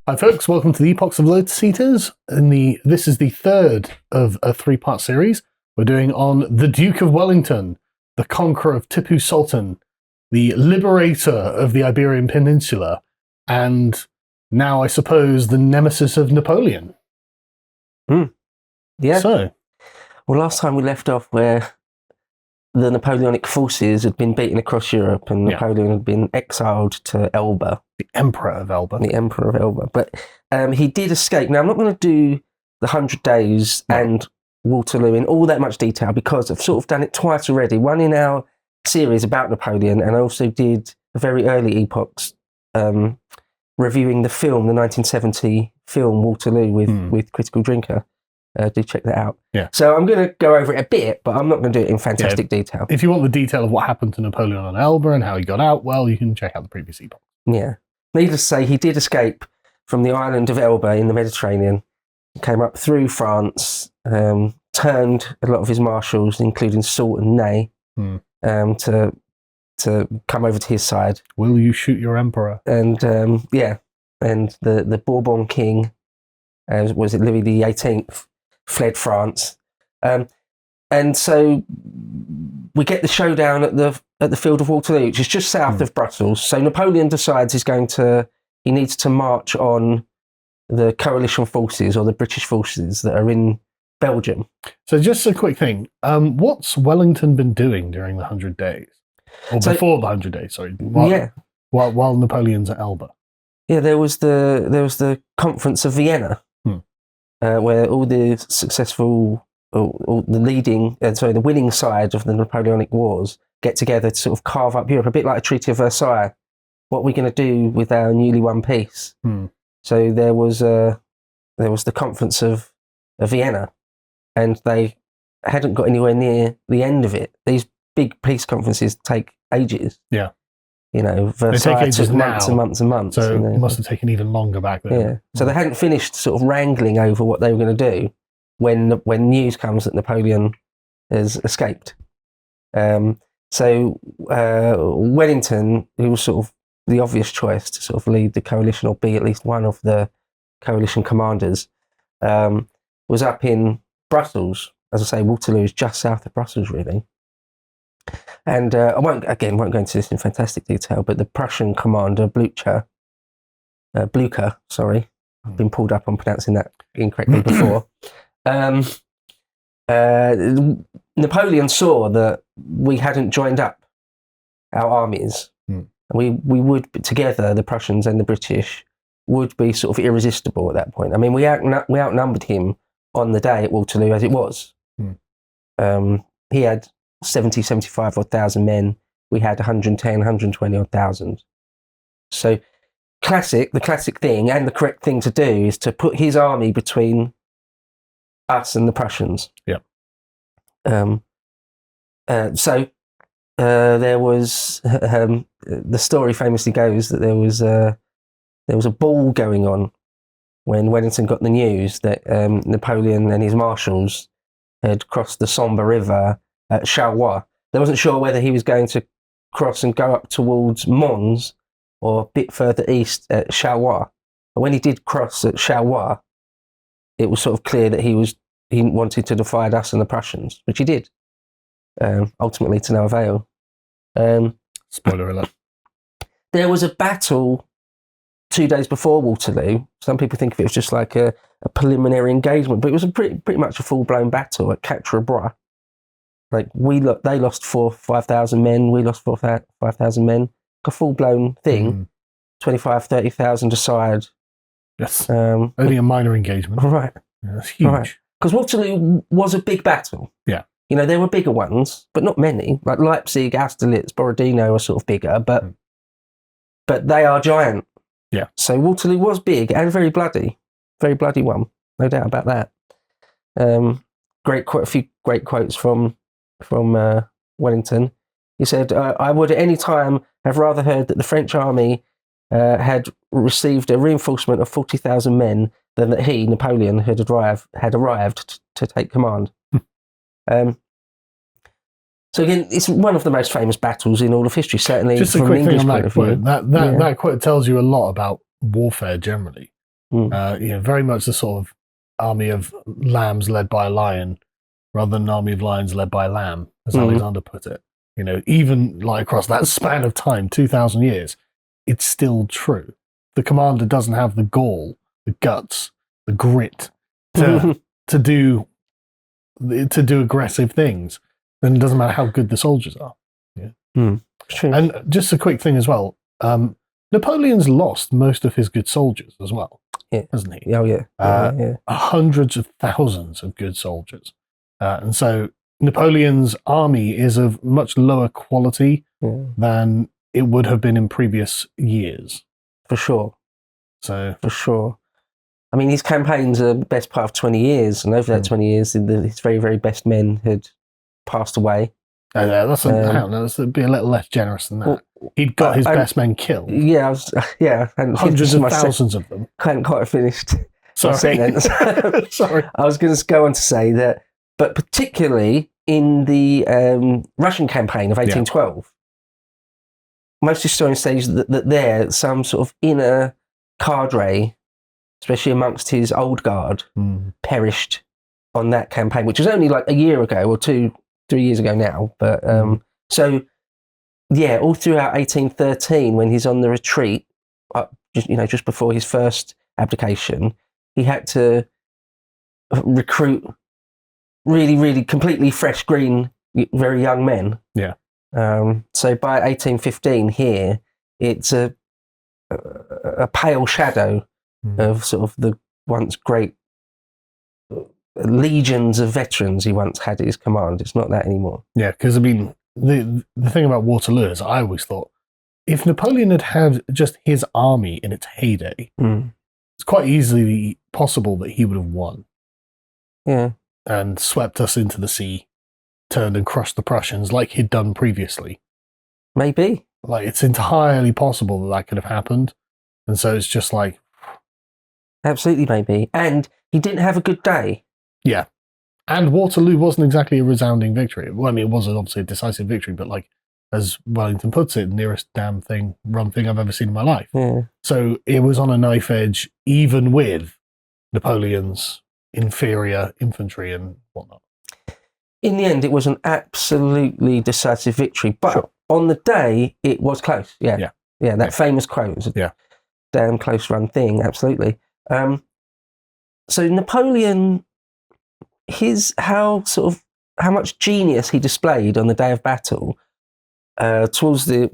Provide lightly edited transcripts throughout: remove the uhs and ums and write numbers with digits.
Hi folks, welcome to the Epochs of Lotus Eaters. This is the third of a three-part series we're doing on the Duke of Wellington, the conqueror of Tipu Sultan, the liberator of the Iberian Peninsula, and now I suppose the nemesis of Napoleon. Yeah. So, well, last time we left off where the Napoleonic forces had been beaten across Europe and Napoleon had been exiled to Elba. The Emperor of Elba. The Emperor of Elba. But he did escape. Now, I'm not going to do the 100 Days and Waterloo in all that much detail because I've sort of done it twice already. One in our series about Napoleon, and I also did a very early Epochs reviewing the film, the 1970 film Waterloo with Critical Drinker. Do check that out. Yeah. So I'm going to go over it a bit, but I'm not going to do it in fantastic detail. If you want the detail of what happened to Napoleon on Elba and how he got out, well, you can check out the previous Epoch. Yeah. Needless to say, he did escape from the island of Elba in the Mediterranean, came up through France, turned a lot of his marshals, including Soult and Ney, to come over to his side. Will you shoot your emperor? And and the Bourbon king, was it Louis XVIII, fled France, and so we get the showdown at the field of Waterloo, which is just south of Brussels. So Napoleon decides he needs to march on the coalition forces or the British forces that are in Belgium. So just a quick thing, what's Wellington been doing during the 100 Days? Or before the 100 Days, sorry. While Napoleon's at Elba. Yeah, there was the Conference of Vienna, where all the successful, or the winning side of the Napoleonic Wars get together to sort of carve up Europe, a bit like a Treaty of Versailles. What are we going to do with our newly won peace? So there was the Conference of Vienna, and they hadn't got anywhere near the end of it. These big peace conferences take ages. Yeah. Versailles took months and months and months. So it must have taken even longer back then. Yeah. So they hadn't finished sort of wrangling over what they were going to do when news comes that Napoleon has escaped. So Wellington, who was sort of the obvious choice to sort of lead the coalition or be at least one of the coalition commanders, was up in Brussels. As I say, Waterloo is just south of Brussels, really. And I won't go into this in fantastic detail, but the Prussian commander, Blucher, sorry, I've been pulled up on pronouncing that incorrectly before. Napoleon saw that we hadn't joined up our armies. We would, together, the Prussians and the British, would be sort of irresistible at that point. I mean, we outnumbered him on the day at Waterloo as it was. He had 75 odd thousand men. We had 110, 120 odd thousand. So the classic thing and the correct thing to do is to put his army between us and the Prussians. Yeah. So there was the story famously goes that there was a ball going on when Wellington got the news that Napoleon and his marshals had crossed the Sambre River at Charleroi. They wasn't sure whether he was going to cross and go up towards Mons or a bit further east at Charleroi. But when he did cross at Charleroi, it was sort of clear that he wanted to divide us and the Prussians, which he did, ultimately to no avail. Spoiler alert. There was a battle 2 days before Waterloo. Some people think of it as just like a preliminary engagement, but it was a pretty much a full-blown battle at Quatre-Bras. Like they lost 5,000 men, we lost 5,000 men. A full-blown thing, 25, 30,000 aside. Yes, only a minor engagement. Right. Yeah, that's huge. Because Waterloo was a big battle. Yeah. There were bigger ones, but not many. Like Leipzig, Austerlitz, Borodino are sort of bigger, but they are giant. Yeah. So Waterloo was big and very bloody one, no doubt about that. A few great quotes from Wellington. He said, "I would at any time have rather heard that the French army had received a reinforcement of 40,000 men than that he, Napoleon, had arrived to take command." So again, it's one of the most famous battles in all of history, certainly just from a quick an English thing on point that of view. quote. That quote tells you a lot about warfare generally. Very much the sort of army of lambs led by a lion, rather than an army of lions led by a lamb, as Alexander put it. Even like across that span of time, 2,000 years, it's still true. The commander doesn't have the gall, the guts, the grit to do aggressive things, then it doesn't matter how good the soldiers are. True. And just a quick thing as well, Napoleon's lost most of his good soldiers as well, hasn't he? Oh, yeah. Hundreds of thousands of good soldiers. And so Napoleon's army is of much lower quality than it would have been in previous years. For sure. For sure. I mean, his campaigns are the best part of 20 years, and over that 20 years, his very, very best men had passed away. That'd be a little less generous than that. Well, he'd got his best men killed. Yeah, hundreds of thousands of them. I hadn't quite finished. Sorry. Sorry. I was going to go on to say that, but particularly in the Russian campaign of 1812, most historians say that there, some sort of inner cadre, especially amongst his old guard, perished on that campaign, which was only like a year ago or 2-3 years ago now. But so, yeah, all throughout 1813, when he's on the retreat, just before his first abdication, he had to recruit really, really completely fresh, green, very young men. Yeah. So by 1815 here, it's a pale shadow of sort of the once great legions of veterans he once had at his command. It's not that anymore. Yeah, because I mean, the thing about Waterloo is I always thought if Napoleon had had just his army in its heyday, it's quite easily possible that he would have won. Yeah. And swept us into the sea, turned and crushed the Prussians like he'd done previously. Maybe. Like, it's entirely possible that could have happened. And so it's just like... Absolutely, maybe. And he didn't have a good day. Yeah. And Waterloo wasn't exactly a resounding victory. Well, I mean, it wasn't obviously a decisive victory, but like, as Wellington puts it, nearest damn thing, run thing I've ever seen in my life. Yeah. So it was on a knife edge, even with Napoleon's inferior infantry and whatnot. In the end, it was an absolutely decisive victory, but on the day, it was close. Yeah, that famous quote was a damn close run thing, absolutely. So Napoleon, how much genius he displayed on the day of battle towards the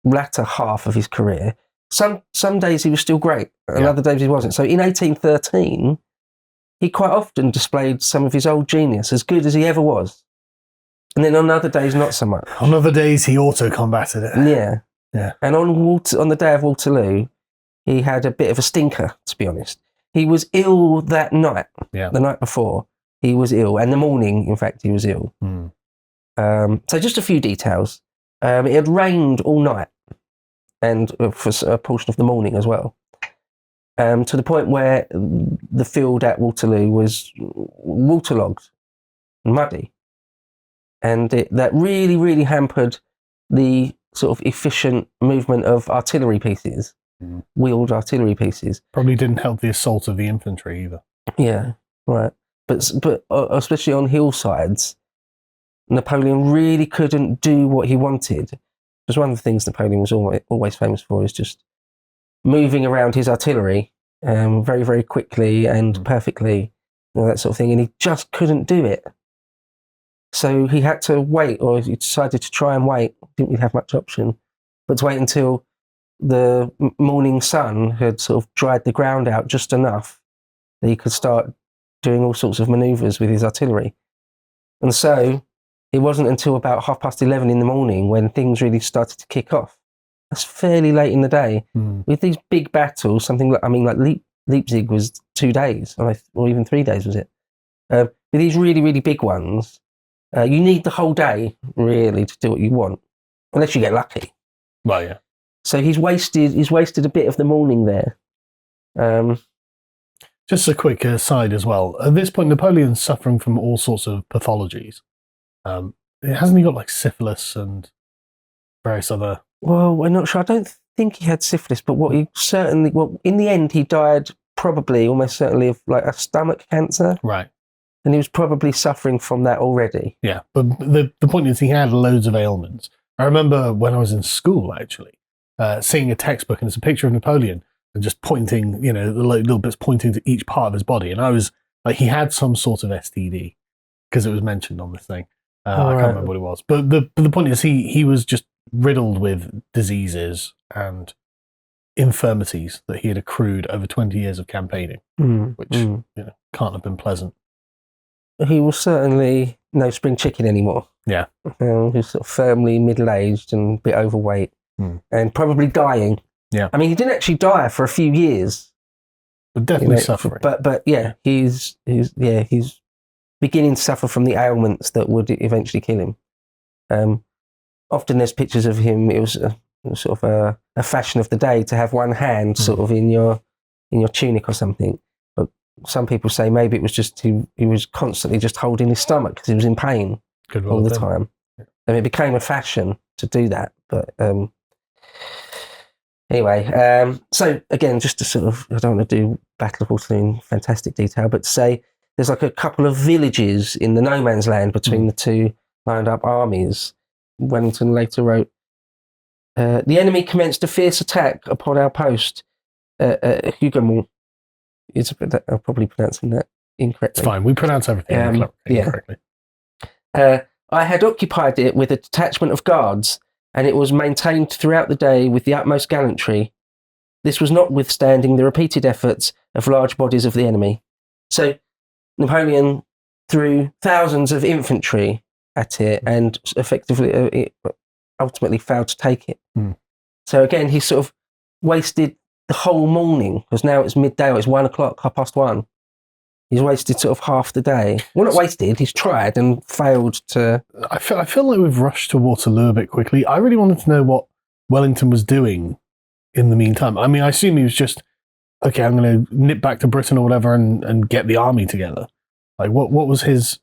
latter half of his career. Some days he was still great, and other days he wasn't. So in 1813, he quite often displayed some of his old genius, as good as he ever was. And then on other days, not so much. On other days, he auto-combated it. Yeah. And on the day of Waterloo, he had a bit of a stinker, to be honest. He was ill that night. Yeah. The night before, he was ill. And the morning, in fact, he was ill. So just a few details. It had rained all night, and for a portion of the morning as well. To the point where the field at Waterloo was waterlogged and muddy. And that really, really hampered the sort of efficient movement of artillery pieces, wheeled artillery pieces. Probably didn't help the assault of the infantry either. Yeah, right. But especially on hillsides, Napoleon really couldn't do what he wanted. Because one of the things Napoleon was always famous for is just moving around his artillery very, very quickly and perfectly, that sort of thing, and he just couldn't do it. So he had to wait, or he decided to try and wait. Didn't really have much option, but to wait until the morning sun had sort of dried the ground out just enough that he could start doing all sorts of manoeuvres with his artillery. And so it wasn't until about 11:30 in the morning when things really started to kick off. That's fairly late in the day. With these big battles, like Leipzig was 2 days, or even 3 days, was it? With these really, really big ones, you need the whole day, really, to do what you want, unless you get lucky. Well, yeah. So he's wasted a bit of the morning there. Just a quick aside as well. At this point, Napoleon's suffering from all sorts of pathologies. Hasn't he got like syphilis and various other... Well, we're not sure. I don't think he had syphilis, but in the end, he died probably almost certainly of like a stomach cancer, Right. and he was probably suffering from that already. Yeah. But the point is, he had loads of ailments. I remember when I was in school, actually, seeing a textbook, and it's a picture of Napoleon and just pointing, the little bits pointing to each part of his body. And I was like, he had some sort of STD because it was mentioned on this thing. I can't remember what it was. But the point is, he was just riddled with diseases and infirmities that he had accrued over 20 years of campaigning, which can't have been pleasant. He was certainly no spring chicken anymore. Yeah. He was sort of firmly middle-aged and a bit overweight and probably dying. Yeah. I mean, he didn't actually die for a few years. But definitely suffering. But yeah, he's beginning to suffer from the ailments that would eventually kill him. Often there's pictures of him. It was sort of a fashion of the day to have one hand sort of in your tunic or something. But some people say maybe it was just he was constantly just holding his stomach because he was in pain all the time. Yeah. And it became a fashion to do that. But anyway, so again, just to sort of, I don't want to do Battle of Waterloo in fantastic detail, but to say there's like a couple of villages in the no man's land between the two lined up armies. Wellington later wrote, the enemy commenced a fierce attack upon our post at Huguemont. I'm probably pronouncing that incorrectly. It's fine. We pronounce everything incorrectly. I had occupied it with a detachment of guards, and it was maintained throughout the day with the utmost gallantry. This was notwithstanding the repeated efforts of large bodies of the enemy. So Napoleon threw thousands of infantry at it and effectively ultimately failed to take it. So again, he sort of wasted the whole morning, because now it's midday, or it's 1 o'clock, 1:30. He's wasted sort of half the day. Well, not wasted, he's tried and failed to... I feel like we've rushed to Waterloo a bit quickly. I really wanted to know what Wellington was doing in the meantime. I mean, I assume he was just, okay, I'm going to nip back to Britain or whatever and get the army together. Like, what was his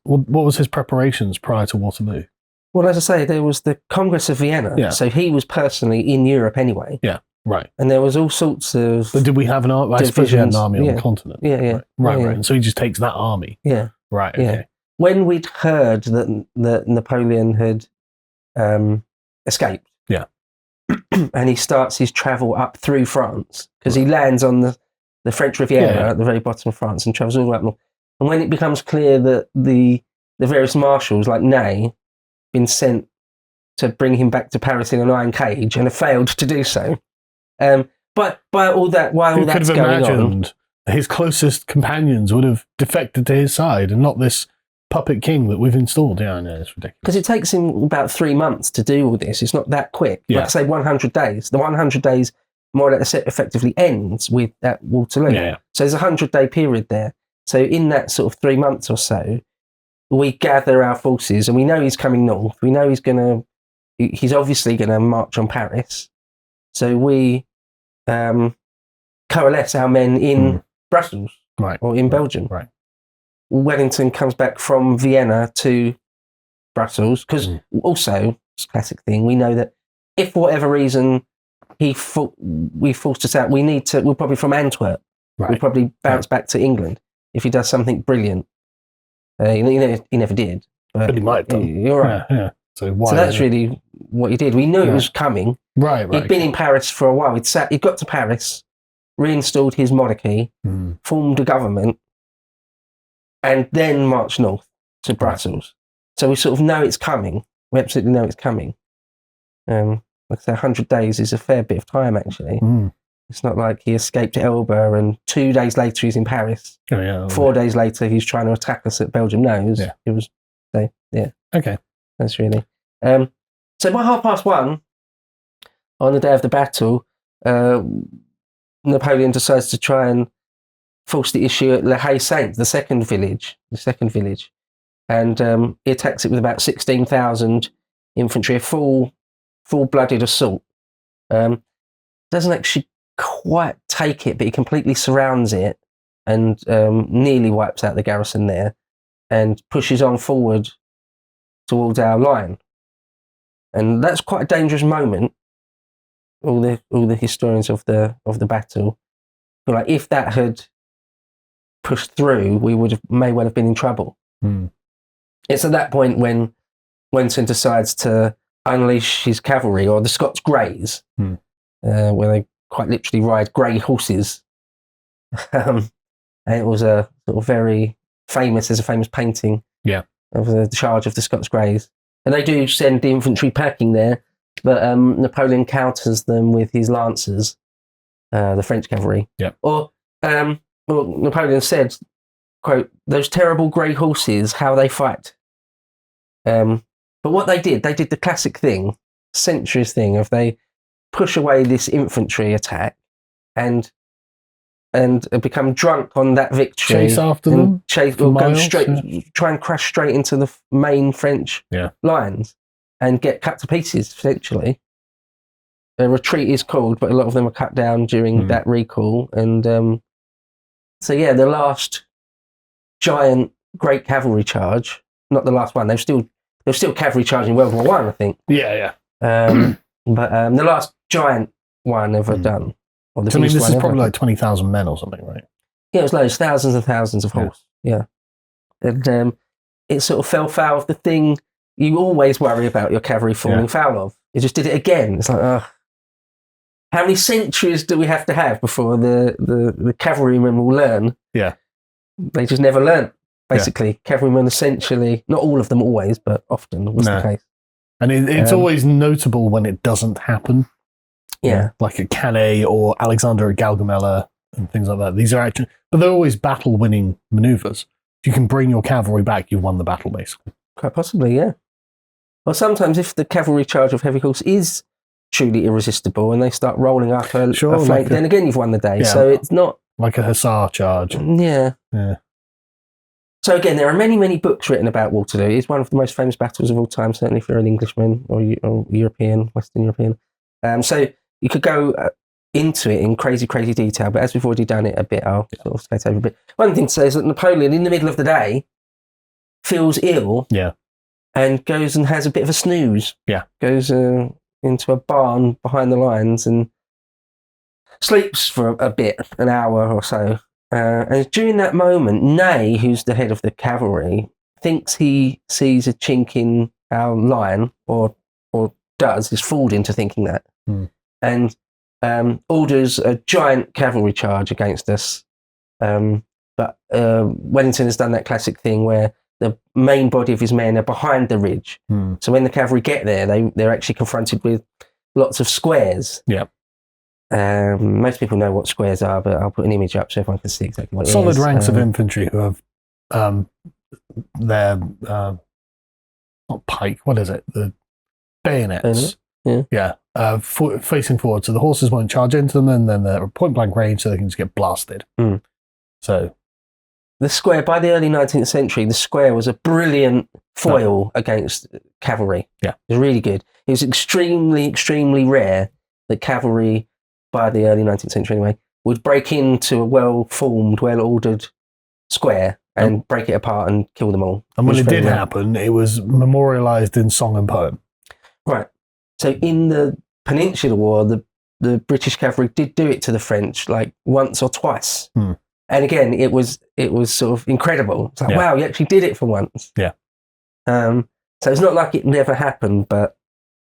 preparations prior to Waterloo? Well, as I say, there was the Congress of Vienna, so he was personally in Europe anyway. Yeah, right. And there was all sorts of... But did we have an army? I suppose we had an army on the continent. Yeah. Right. And so he just takes that army. Yeah. Right, okay. Yeah. When we'd heard that Napoleon had escaped, and he starts his travel up through France, because he lands on the French Riviera at the very bottom of France and travels all the way up north. And when it becomes clear that the various marshals, like Ney, been sent to bring him back to Paris in an iron cage and have failed to do so. But while all that's going on, his closest companions would have defected to his side and not this puppet king that we've installed. Yeah, I know, it's ridiculous. Because it takes him about 3 months to do all this. It's not that quick. Like I say, 100 days. The 100 days more or less effectively ends with that Waterloo. Yeah. So there's a 100-day period there. So in that sort of 3 months or so, we gather our forces, and we know he's coming north. We know he's obviously going to march on Paris. So we coalesce our men in Brussels or in Belgium. Right. Wellington comes back from Vienna to Brussels, because also, it's a classic thing, we know that if for whatever reason we forced us out, we're probably from Antwerp. Right. We'll probably bounce back to England if he does something brilliant. He never did. But he might have done. You're right. Yeah. So that's really what he did. We knew it was coming. Right. He'd been in Paris for a while. He got to Paris, reinstalled his monarchy, formed a government, and then marched north to Brussels. So we sort of know it's coming. We absolutely know it's coming. Like I say, 100 days is a fair bit of time, actually. It's not like he escaped Elba and 2 days later he's in Paris. 4 days later he's trying to attack us at Belgium. No, it was Okay. That's really... so by 1:30, on the day of the battle, Napoleon decides to try and force the issue at Le Haye-Saint, the second village. And he attacks it with about 16,000 infantry, a full-blooded assault. Doesn't actually quite take it, but he completely surrounds it and nearly wipes out the garrison there and pushes on forward towards our line. And that's quite a dangerous moment. All the historians of the battle feel like if that had pushed through, we may well have been in trouble. It's at that point when Wellington decides to unleash his cavalry, or the Scots Greys, where they quite literally ride grey horses. And it was a sort of very famous, there's a famous painting of the charge of the Scots Greys. And they do send the infantry packing there, but Napoleon counters them with his lancers, the French cavalry. Or, well, Napoleon said, quote, "Those terrible grey horses, how they fight." But what they did the classic thing, centuries thing, of they push away this infantry attack and become drunk on that victory. Chase after them? Go straight, try and crash straight into the main French lines and get cut to pieces, essentially. A retreat is called, but a lot of them are cut down during that recall. And so, yeah, the last giant great cavalry charge, not the last one, they're still cavalry charging World War One, I think. Yeah. But the last giant one ever done. So, I mean, this is probably like 20,000 men or something, right? Yeah, it was loads, thousands and thousands of horse. Yeah. And it sort of fell foul of the thing you always worry about your cavalry falling foul of. It just did it again. It's like, how many centuries do we have to have before the cavalrymen will learn? Yeah. They just never learn, basically. Cavalrymen essentially, not all of them always, but often was the case. And it's always notable when it doesn't happen. Yeah. Like at Calais or Alexander at Gaugamela and things like that. These are actually, but they're always battle-winning maneuvers. If you can bring your cavalry back, you've won the battle, basically. Quite possibly, yeah. Well, sometimes if the cavalry charge of heavy horse is truly irresistible and they start rolling up a flank, then again you've won the day. Yeah, so it's not... Like a hussar charge. Yeah. So again, there are many, many books written about Waterloo. It's one of the most famous battles of all time, certainly if you're an Englishman or European, Western European. So you could go into it in crazy, crazy detail, but as we've already done it a bit, I'll sort of skate over a bit. One thing to say is that Napoleon, in the middle of the day, feels ill and goes and has a bit of a snooze. Yeah. Goes into a barn behind the lines and sleeps for a bit, an hour or so. And during that moment, Ney, who's the head of the cavalry, thinks he sees a chink in our line, or is fooled into thinking that, and orders a giant cavalry charge against us. But Wellington has done that classic thing where the main body of his men are behind the ridge. So when the cavalry get there, they're actually confronted with lots of squares. Yeah. Most people know what squares are, but I'll put an image up so everyone can see exactly what it is. Solid ranks of infantry who have their not pike, what is it? The bayonets. Facing forward, so the horses won't charge into them, and then they're at point blank range, so they can just get blasted. So the square, by the early 19th century, the square was a brilliant foil against cavalry. Yeah, it was really good. It was extremely, extremely rare that cavalry, by the early 19th century anyway, would break into a well-formed, well-ordered square and break it apart and kill them all. And when it did happen, it was memorialised in song and poem. Right. So in the Peninsular War, the British cavalry did do it to the French like once or twice. And again, it was sort of incredible. It's like, wow, you actually did it for once. Yeah. So it's not like it never happened, but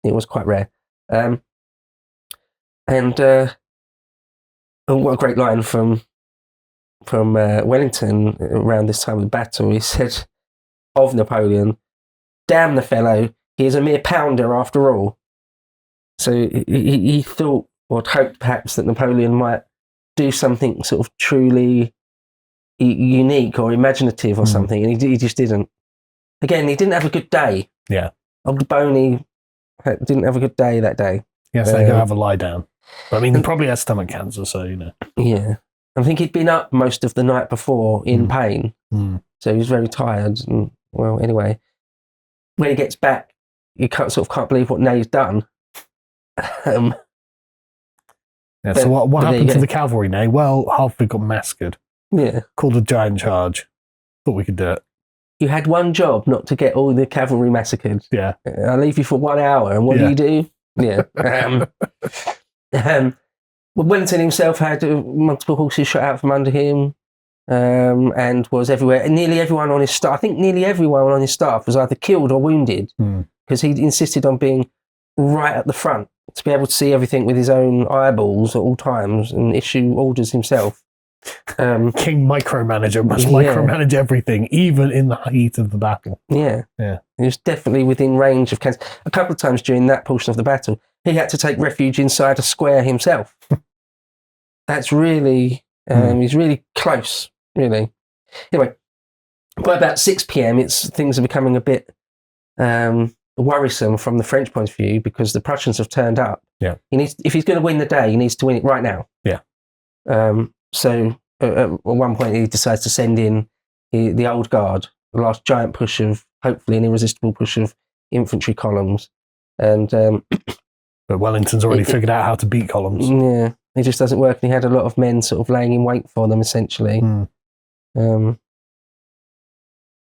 it was quite rare. And what a great line from Wellington around this time of the battle. He said of Napoleon, "Damn the fellow, he is a mere pounder after all." So he thought or hoped perhaps that Napoleon might do something sort of truly unique or imaginative or something, and he just didn't. Again, he didn't have a good day. Yeah. Old Boney didn't have a good day that day. Yes, they go have a lie down. But I mean, he probably has stomach cancer, so, you know. Yeah. I think he'd been up most of the night before in pain, so he was very tired. And, well, anyway, when he gets back, you can't believe what Ney's done. So what happened to the cavalry, Ney? Well, half of it got massacred. Yeah. Called a giant charge. Thought we could do it. You had one job, not to get all the cavalry massacred. Yeah. I'll leave you for 1 hour, and what do you do? Yeah. Wellington himself had multiple horses shot out from under him. and was everywhere. And nearly everyone on his staff, I think nearly everyone on his staff was either killed or wounded because he insisted on being right at the front to be able to see everything with his own eyeballs at all times and issue orders himself. King micromanager must micromanage everything, even in the heat of the battle. Yeah. He was definitely within range of cannons. A couple of times during that portion of the battle, he had to take refuge inside a square himself. That's really, he's really close, really. Anyway, by about 6 p.m, things are becoming a bit worrisome from the French point of view because the Prussians have turned up. Yeah. If he's going to win the day, he needs to win it right now. Yeah. So at one point, he decides to send in the old guard, the last giant push of, hopefully an irresistible push of infantry columns. And but Wellington's already figured out how to beat columns. Yeah, it just doesn't work. And he had a lot of men sort of laying in wait for them, essentially.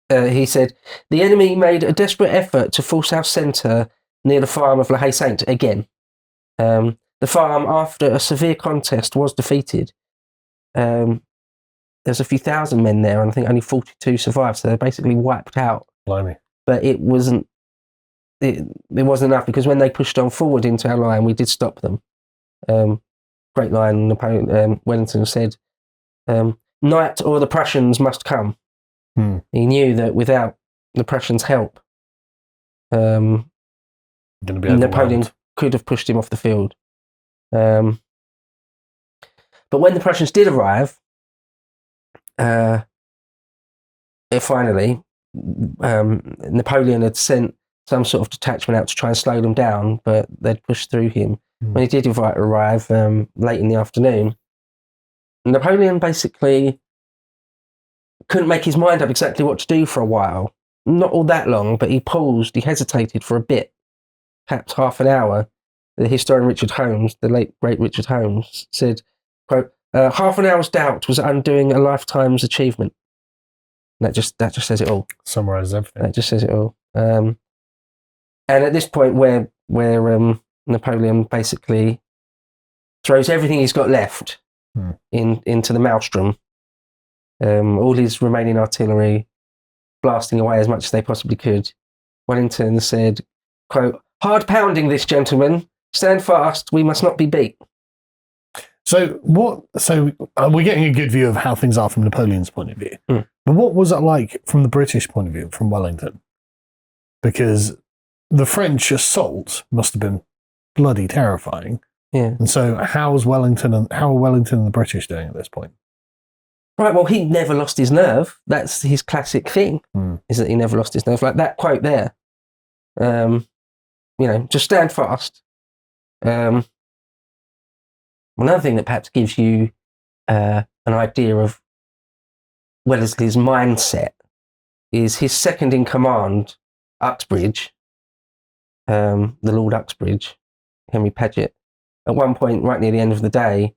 He said, the enemy made a desperate effort to force our centre near the farm of La Haye Sainte again. The farm, after a severe contest, was defeated. There's a few thousand men there, and I think only 42 survived, so they're basically wiped out. Blimey. But it wasn't enough, because when they pushed on forward into our line, we did stop them. Great line, Napoleon, Wellington said, night or the Prussians must come. He knew that without the Prussians' help, Napoleon could have pushed him off the field. But when the Prussians did arrive, finally, Napoleon had sent some sort of detachment out to try and slow them down, but they'd pushed through him. When he did arrive late in the afternoon, Napoleon basically couldn't make his mind up exactly what to do for a while. Not all that long, but he paused, he hesitated for a bit, perhaps half an hour. The historian Richard Holmes, the late great Richard Holmes, said, quote, half an hour's doubt was undoing a lifetime's achievement. And that just says it all. Summarises everything. That just says it all. And at this point where Napoleon basically throws everything he's got left into the maelstrom, all his remaining artillery blasting away as much as they possibly could, Wellington said, quote, hard pounding this, gentlemen. Stand fast. We must not be beat. So we're getting a good view of how things are from Napoleon's point of view. But what was it like from the British point of view, from Wellington? Because the French assault must have been bloody terrifying. Yeah. And so how are Wellington and the British doing at this point? Right, well, he never lost his nerve. That's his classic thing, is that he never lost his nerve. Like that quote there. Just stand fast. Another thing that perhaps gives you an idea of Wellesley's mindset is his second in command, Uxbridge, the Lord Uxbridge, Henry Paget, at one point, right near the end of the day,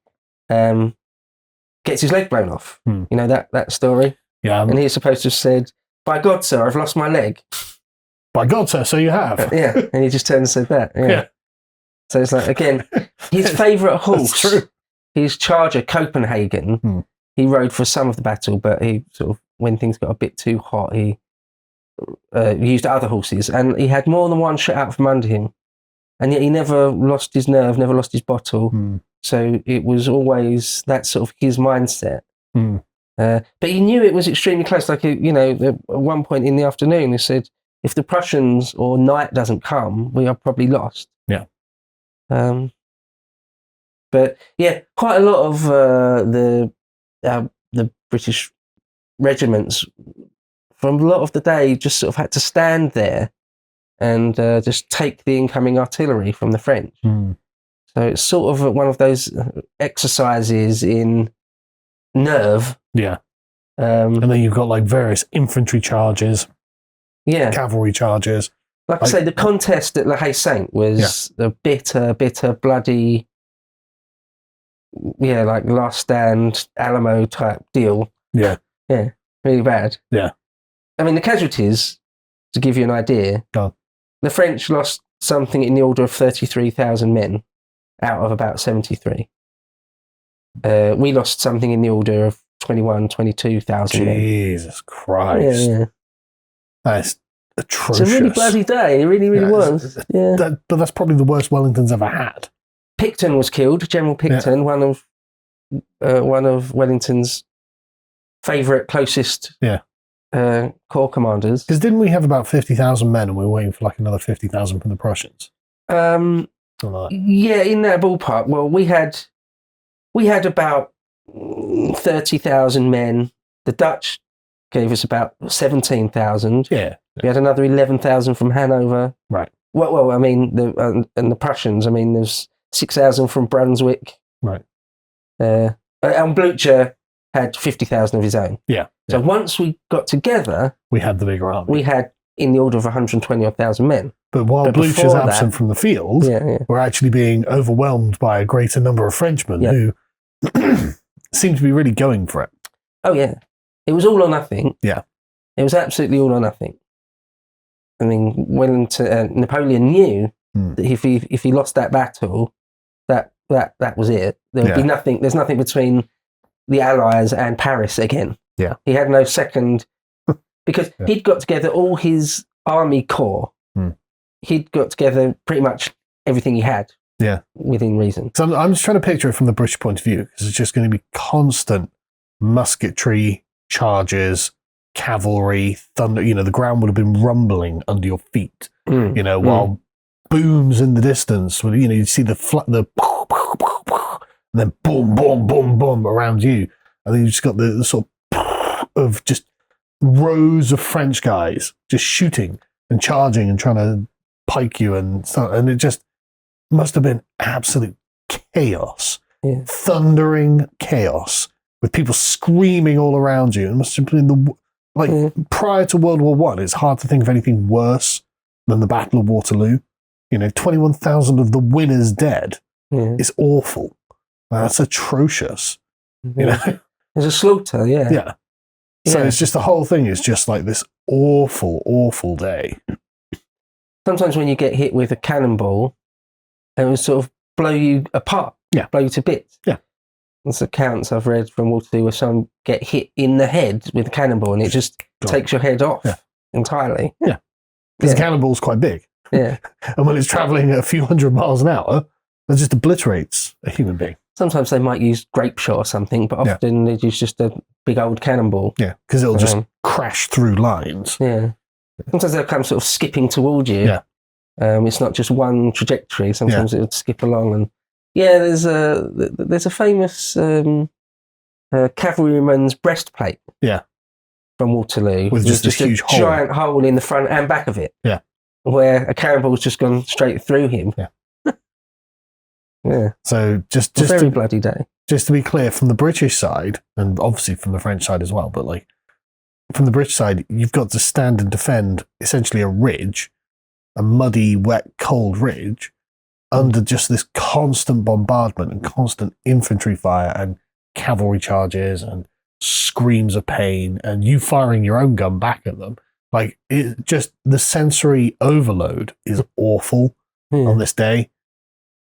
gets his leg blown off. You know that story? Yeah. And he's supposed to have said, by God, sir, I've lost my leg. By God, sir, so you have. Yeah, and he just turned and said that. Yeah. So it's like, again, his favourite horse, his charger, Copenhagen, he rode for some of the battle, but he sort of, when things got a bit too hot, he used other horses, and he had more than one shot out from under him. And yet he never lost his nerve, never lost his bottle. So it was always that sort of his mindset. But he knew it was extremely close. Like, at one point in the afternoon, he said, if the Prussians or night doesn't come, we are probably lost. Yeah. But yeah, quite a lot of the British regiments, from a lot of the day, just sort of had to stand there and just take the incoming artillery from the French. So it's sort of one of those exercises in nerve. Yeah. And then you've got like various infantry charges. Yeah. Cavalry charges. Like I say, the contest at La Haye Sainte was a bitter, bloody, like last stand, Alamo type deal. Yeah. Yeah. Really bad. Yeah. I mean, the casualties, to give you an idea, the French lost something in the order of 33,000 men out of about 73. We lost something in the order of 22,000 men. Jesus Christ. Yeah. That's atrocious. It's a really bloody day. It really, really was. Yeah. But that's probably the worst Wellington's ever had. Picton was killed. General Picton, one of Wellington's favourite, closest corps commanders. Because didn't we have about 50,000 men and we were waiting for like another 50,000 from the Prussians? Yeah, in that ballpark. Well, we had about 30,000 men. The Dutch gave us about 17,000. Yeah. We had another 11,000 from Hanover. Right. Well, I mean, and the Prussians. I mean, there's 6,000 from Brunswick. Right. And Blucher had 50,000 of his own. Yeah. So once we got together, we had the bigger army. We had in the order of 120,000 men. But while Blucher's absent from the field, we're actually being overwhelmed by a greater number of Frenchmen who seem to be really going for it. Oh, yeah. It was all or nothing. Yeah. It was absolutely all or nothing. I mean, Napoleon knew that if he lost that battle, that was it. There would be nothing. There's nothing between the Allies and Paris again. Yeah. He had no second, because he'd got together all his army corps. He'd got together pretty much everything he had. Yeah. Within reason. So I'm just trying to picture it from the British point of view, because it's just going to be constant musketry, charges, cavalry, thunder. You know, the ground would have been rumbling under your feet, while booms in the distance, you'd see the and then boom, boom, boom, boom around you. And then you just got the sort of just rows of French guys just shooting and charging and trying to pike you and stuff. And it just must have been absolute chaos, thundering chaos with people screaming all around you. It must have been prior to World War I, it's hard to think of anything worse than the Battle of Waterloo. 21,000 of the winners dead. It's awful. That's atrocious. There's a slaughter, Yeah. So it's just the whole thing is just like this awful, awful day. Sometimes when you get hit with a cannonball, it will sort of blow you apart, blow you to bits. Yeah. There's accounts I've read from Waterloo where some get hit in the head with a cannonball and it just takes your head off entirely. Yeah. Because the cannonball's quite big. Yeah. And when it's travelling at a few hundred miles an hour, it just obliterates a human being. Sometimes they might use grape shot or something, but often they use just a big old cannonball. Yeah, because it'll just crash through lines. Yeah. Sometimes they'll come sort of skipping towards you. Yeah. It's not just one trajectory. Sometimes it'll skip along. And there's a famous cavalryman's breastplate. Yeah. From Waterloo. With just a huge giant hole in the front and back of it. Yeah. Where a cannonball's just gone straight through him. Yeah. Yeah. So just very bloody day. Just to be clear, from the British side, and obviously from the French side as well, but from the British side, you've got to stand and defend essentially a ridge, a muddy, wet, cold ridge, under just this constant bombardment and constant infantry fire and cavalry charges and screams of pain, and you firing your own gun back at them. The sensory overload is awful on this day.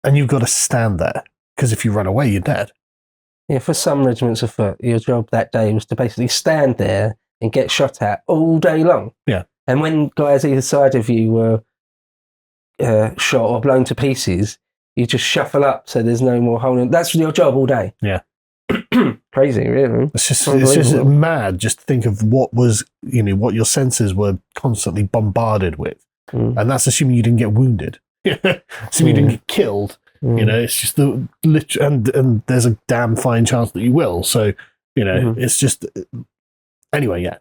And you've got to stand there, because if you run away, you're dead. Yeah, for some regiments of foot, your job that day was to basically stand there and get shot at all day long. Yeah. And when guys either side of you were shot or blown to pieces, you just shuffle up so there's no more holding. That's your job all day. Yeah. Crazy, really. It's just mad. Just think of what was, what your senses were constantly bombarded with. And that's assuming you didn't get wounded. So you didn't get killed. It's just and there's a damn fine chance that you will. So it's just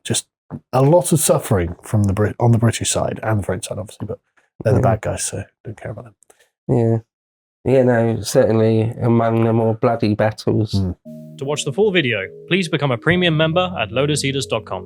just a lot of suffering from on the British side and the French side, obviously, but they're the bad guys, so don't care about them. No, certainly among the more bloody battles. To watch the full video, please become a premium member at lotuseaters.com.